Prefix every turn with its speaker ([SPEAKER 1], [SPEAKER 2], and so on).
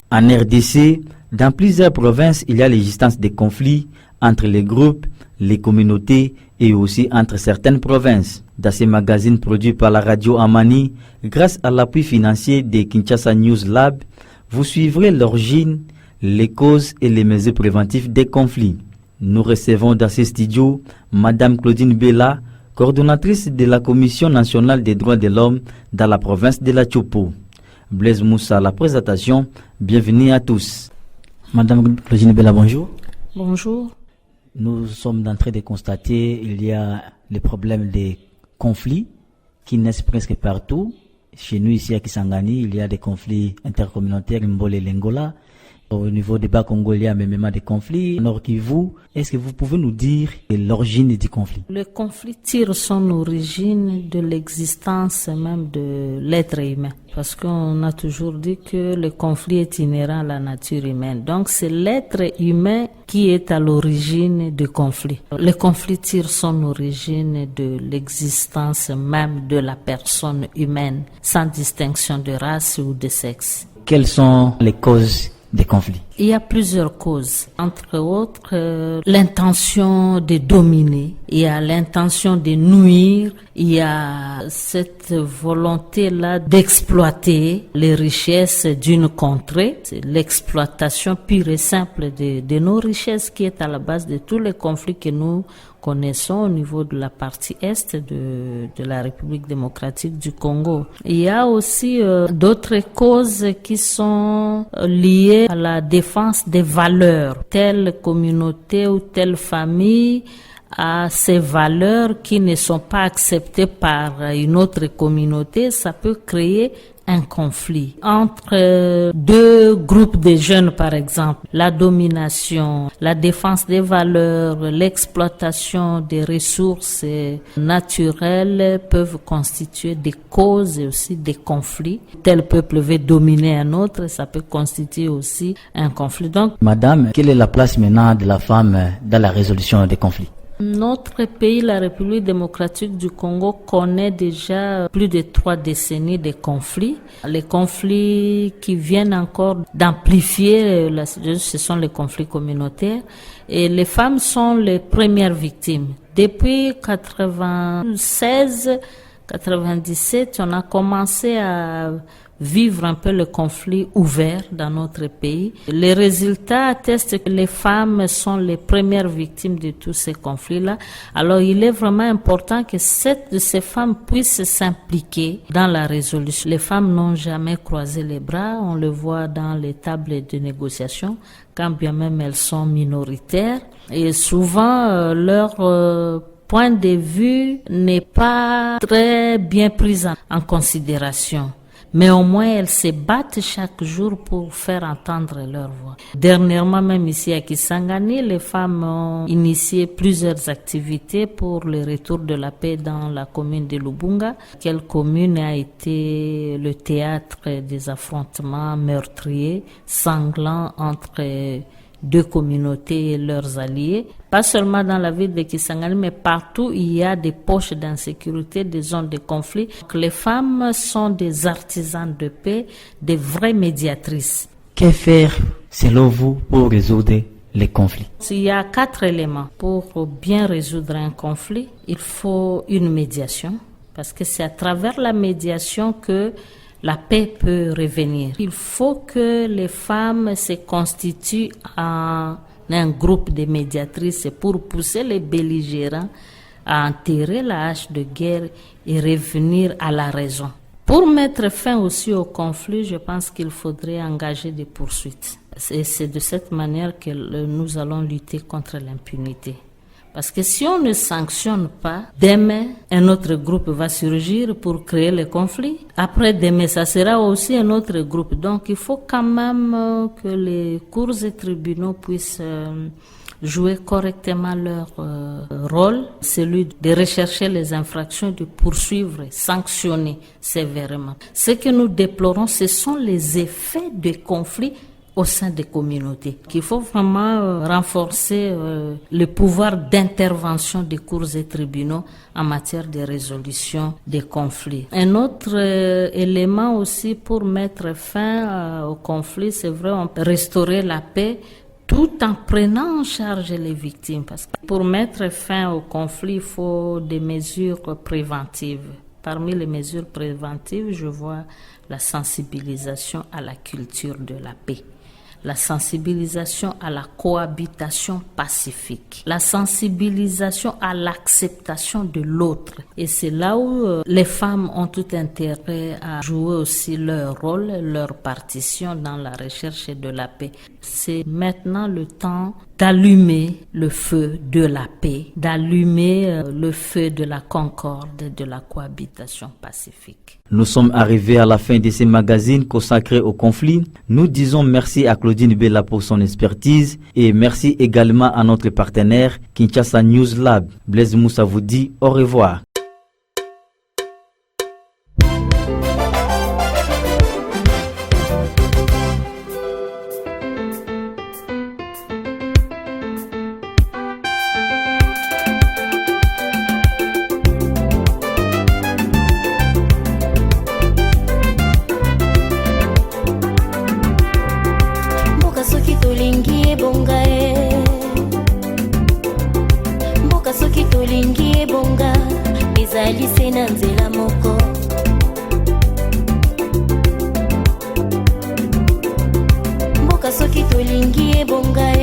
[SPEAKER 1] En RDC, dans plusieurs provinces, il y a l'existence de conflits entre les groupes, les communautés et aussi entre certaines provinces. Dans ces magazines produits par la radio Amani, grâce à l'appui financier de Kinshasa News Lab, vous suivrez l'origine, les causes et les mesures préventives des conflits. Nous recevons dans ces studios Madame Claudine Bella, coordonnatrice de la Commission nationale des droits de l'homme dans la province de la Tchopo. Blaise Moussa, la présentation. Bienvenue à tous. Madame Claudine Bella, bonjour.
[SPEAKER 2] Bonjour.
[SPEAKER 1] Nous sommes en train de constater qu'il y a les problèmes des conflits qui naissent presque partout. Chez nous, ici à Kisangani, il y a des conflits intercommunautaires, Mbole et Lengola. Au niveau des Bas-Congo, il y a même des conflits. Nord Kivu, est-ce que vous pouvez nous dire l'origine du conflit?
[SPEAKER 2] Le conflit tire son origine de l'existence même de l'être humain. Parce qu'on a toujours dit que le conflit est inhérent à la nature humaine. Donc c'est l'être humain qui est à l'origine du conflit. Le conflit tire son origine de l'existence même de la personne humaine, sans distinction de race ou de sexe.
[SPEAKER 1] Quelles sont les causes des conflits?
[SPEAKER 2] Il y a plusieurs causes, entre autres l'intention de dominer, il y a l'intention de nuire, il y a cette volonté-là d'exploiter les richesses d'une contrée. C'est l'exploitation pure et simple de nos richesses qui est à la base de tous les conflits que nous connaissons au niveau de la partie est de la République démocratique du Congo. Il y a aussi d'autres causes qui sont liées à la défense des valeurs. Telle communauté ou telle famille a ces valeurs qui ne sont pas acceptées par une autre communauté, ça peut créer un conflit entre deux groupes de jeunes, par exemple. La domination, la défense des valeurs, l'exploitation des ressources naturelles peuvent constituer des causes et aussi des conflits. Tel peuple veut dominer un autre, ça peut constituer aussi un conflit. Donc,
[SPEAKER 1] Madame, quelle est la place maintenant de la femme dans la résolution des conflits?
[SPEAKER 2] Notre pays, la République démocratique du Congo, connaît déjà plus de 3 décennies de conflits. Les conflits qui viennent encore d'amplifier la situation, ce sont les conflits communautaires. Et les femmes sont les premières victimes. Depuis 96, 97, on a commencé à vivre un peu le conflit ouvert dans notre pays. Les résultats attestent que les femmes sont les premières victimes de tous ces conflits-là. Alors il est vraiment important que ces femmes puissent s'impliquer dans la résolution. Les femmes n'ont jamais croisé les bras, on le voit dans les tables de négociation, quand bien même elles sont minoritaires. Et souvent leur point de vue n'est pas très bien pris en considération. Mais au moins, elles se battent chaque jour pour faire entendre leur voix. Dernièrement, même ici à Kisangani, les femmes ont initié plusieurs activités pour le retour de la paix dans la commune de Lubunga. Quelle commune a été le théâtre des affrontements meurtriers, sanglants entre deux communautés et leurs alliés. Pas seulement dans la ville de Kisangani, mais partout il y a des poches d'insécurité, des zones de conflit. Donc, les femmes sont des artisans de paix, des vraies médiatrices.
[SPEAKER 1] Que faire, selon vous, pour résoudre les conflits?
[SPEAKER 2] Il y a 4 éléments. Pour bien résoudre un conflit, il faut une médiation, parce que c'est à travers la médiation que la paix peut revenir. Il faut que les femmes se constituent en un groupe de médiatrices pour pousser les belligérants à enterrer la hache de guerre et revenir à la raison. Pour mettre fin aussi au conflit, je pense qu'il faudrait engager des poursuites. Et c'est de cette manière que nous allons lutter contre l'impunité. Parce que si on ne sanctionne pas, demain, un autre groupe va surgir pour créer le conflit. Après demain, ça sera aussi un autre groupe. Donc, il faut quand même que les cours et tribunaux puissent jouer correctement leur rôle, celui de rechercher les infractions, de poursuivre, sanctionner sévèrement. Ce que nous déplorons, ce sont les effets des conflits au sein des communautés. Qu'il faut vraiment renforcer le pouvoir d'intervention des cours et tribunaux en matière de résolution des conflits. Un autre élément aussi pour mettre fin aux conflits, c'est vrai, restaurer la paix tout en prenant en charge les victimes. Parce que pour mettre fin au conflit, il faut des mesures préventives. Parmi les mesures préventives, je vois la sensibilisation à la culture de la paix, la sensibilisation à la cohabitation pacifique, la sensibilisation à l'acceptation de l'autre. Et c'est là où les femmes ont tout intérêt à jouer aussi leur rôle, leur partition dans la recherche de la paix. C'est maintenant le temps d'allumer le feu de la paix, d'allumer le feu de la concorde, de la cohabitation pacifique.
[SPEAKER 1] Nous sommes arrivés à la fin de ces magazines consacrés au conflit. Nous disons merci à Claudine Bella pour son expertise et merci également à notre partenaire Kinshasa News Lab. Blaise Moussa vous dit au revoir.
[SPEAKER 3] Soki tolingi ebonga